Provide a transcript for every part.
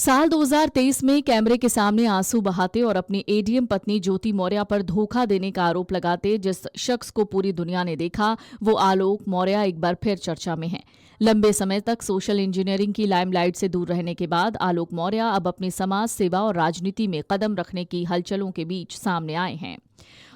साल 2023 में कैमरे के सामने आंसू बहाते और अपनी एडीएम पत्नी ज्योति मौर्य पर धोखा देने का आरोप लगाते जिस शख्स को पूरी दुनिया ने देखा वो आलोक मौर्य एक बार फिर चर्चा में है। लंबे समय तक सोशल इंजीनियरिंग की लाइमलाइट से दूर रहने के बाद आलोक मौर्य अब अपनी समाज सेवा और राजनीति में कदम रखने की हलचलों के बीच सामने आए हैं।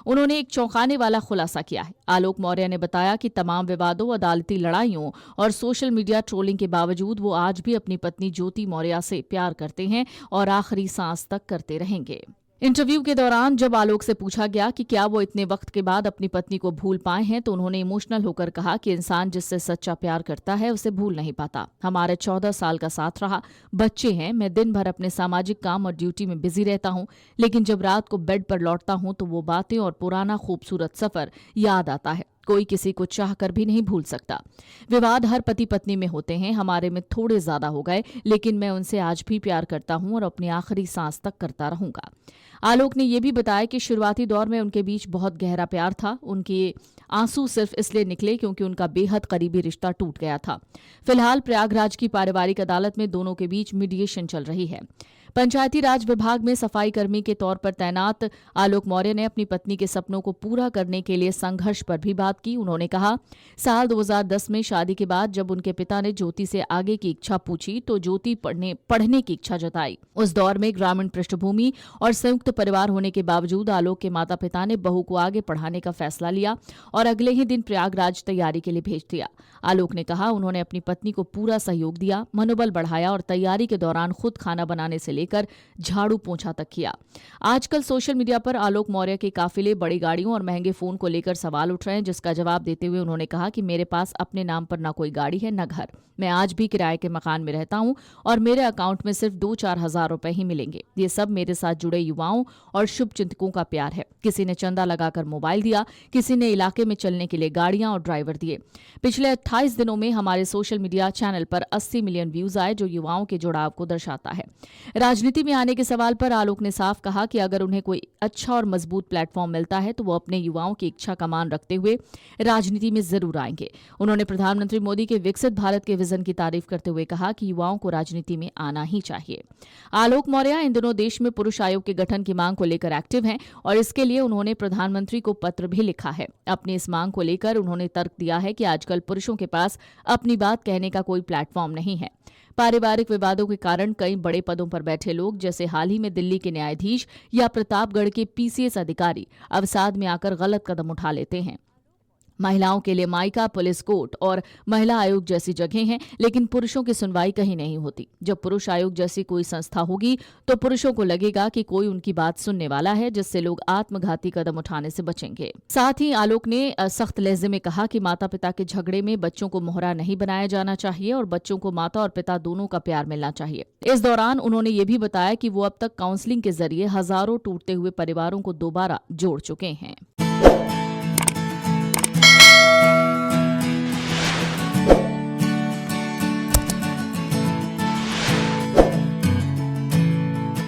उन्होंने एक चौंकाने वाला खुलासा किया है। आलोक मौर्य ने बताया कि तमाम विवादों, अदालती लड़ाइयों और सोशल मीडिया ट्रोलिंग के बावजूद वो आज भी अपनी पत्नी ज्योति मौर्य से प्यार करते हैं और आखिरी सांस तक करते रहेंगे। इंटरव्यू के दौरान जब आलोक से पूछा गया कि क्या वो इतने वक्त के बाद अपनी पत्नी को भूल पाए हैं तो उन्होंने इमोशनल होकर कहा कि इंसान जिससे सच्चा प्यार करता है उसे भूल नहीं पाता। हमारे 14 साल का साथ रहा, बच्चे हैं, मैं दिन भर अपने सामाजिक काम और ड्यूटी में बिजी रहता हूं, लेकिन जब रात को बेड पर लौटता हूं तो वो बातें और पुराना खूबसूरत सफर याद आता है। कोई किसी को चाह कर भी नहीं भूल सकता। विवाद हर पति पत्नी में होते हैं, हमारे में थोड़े ज्यादा हो गए, लेकिन मैं उनसे आज भी प्यार करता हूं और अपनी आखिरी सांस तक करता रहूंगा। आलोक ने यह भी बताया कि शुरुआती दौर में उनके बीच बहुत गहरा प्यार था। उनके आंसू सिर्फ इसलिए निकले क्योंकि उनका बेहद करीबी रिश्ता टूट गया था। फिलहाल प्रयागराज की पारिवारिक अदालत में दोनों के बीच मीडिएशन चल रही है। पंचायती राज विभाग में सफाई कर्मी के तौर पर तैनात आलोक मौर्य ने अपनी पत्नी के सपनों को पूरा करने के लिए संघर्ष पर भी बात की। उन्होंने कहा, साल 2010 में शादी के बाद जब उनके पिता ने ज्योति से आगे की इच्छा पूछी तो ज्योति पढ़ने की इच्छा जताई। उस दौर में ग्रामीण पृष्ठभूमि और संयुक्त परिवार होने के बावजूद आलोक के माता पिता ने बहू को आगे पढ़ाने का फैसला लिया और अगले ही दिन प्रयागराज तैयारी के लिए भेज दिया। आलोक ने कहा, उन्होंने अपनी पत्नी को पूरा सहयोग दिया, मनोबल बढ़ाया और तैयारी के दौरान खुद खाना बनाने से लेकर झाड़ू पोंछा तक किया। आजकल सोशल मीडिया पर आलोक मौर्य के काफिले बड़ी गाड़ियों और महंगे फोन को लेकर सवाल उठ रहे हैं, जिसका जवाब देते हुए उन्होंने कहा कि मेरे पास अपने नाम पर न कोई गाड़ी है न घर। मैं आज भी किराए के मकान में रहता हूं और मेरे अकाउंट में सिर्फ 2-4 हजार रुपए ही मिलेंगे। ये सब मेरे साथ जुड़े युवाओं और शुभचिंतकों का प्यार है। किसी ने चंदा लगाकर मोबाइल दिया, किसी ने इलाके में चलने के लिए गाड़ियां और ड्राइवर दिए। पिछले 28 दिनों में हमारे सोशल मीडिया चैनल पर 80 मिलियन व्यूज आए, जो युवाओं के जुड़ाव को दर्शाता है। राजनीति में आने के सवाल पर आलोक ने साफ कहा कि अगर उन्हें कोई अच्छा और मजबूत प्लेटफॉर्म मिलता है तो वो अपने युवाओं की इच्छा का मान रखते हुए राजनीति में जरूर आएंगे। उन्होंने प्रधानमंत्री मोदी के विकसित भारत के विजन की तारीफ करते हुए कहा कि युवाओं को राजनीति में आना ही चाहिए। आलोक मौर्य इन दिनों देश में पुरुष आयोग के गठन की मांग को लेकर एक्टिव हैं और इसके लिए उन्होंने प्रधानमंत्री को पत्र भी लिखा है। अपनी इस मांग को लेकर उन्होंने तर्क दिया है कि आजकल पुरुषों के पास अपनी बात कहने का कोई प्लेटफॉर्म नहीं है। पारिवारिक विवादों के कारण कई बड़े पदों पर बैठे लोग, जैसे हाल ही में दिल्ली के न्यायाधीश या प्रतापगढ़ के पीसीएस अधिकारी, अवसाद में आकर गलत कदम उठा लेते हैं। महिलाओं के लिए माइका, पुलिस कोर्ट और महिला आयोग जैसी जगह हैं, लेकिन पुरुषों की सुनवाई कहीं नहीं होती। जब पुरुष आयोग जैसी कोई संस्था होगी तो पुरुषों को लगेगा कि कोई उनकी बात सुनने वाला है, जिससे लोग आत्मघाती कदम उठाने से बचेंगे। साथ ही आलोक ने सख्त लहजे में कहा कि माता पिता के झगड़े में बच्चों को मोहरा नहीं बनाया जाना चाहिए और बच्चों को माता और पिता दोनों का प्यार मिलना चाहिए। इस दौरान उन्होंने ये भी बताया कि वो अब तक काउंसलिंग के जरिए हजारों टूटते हुए परिवारों को दोबारा जोड़ चुके हैं।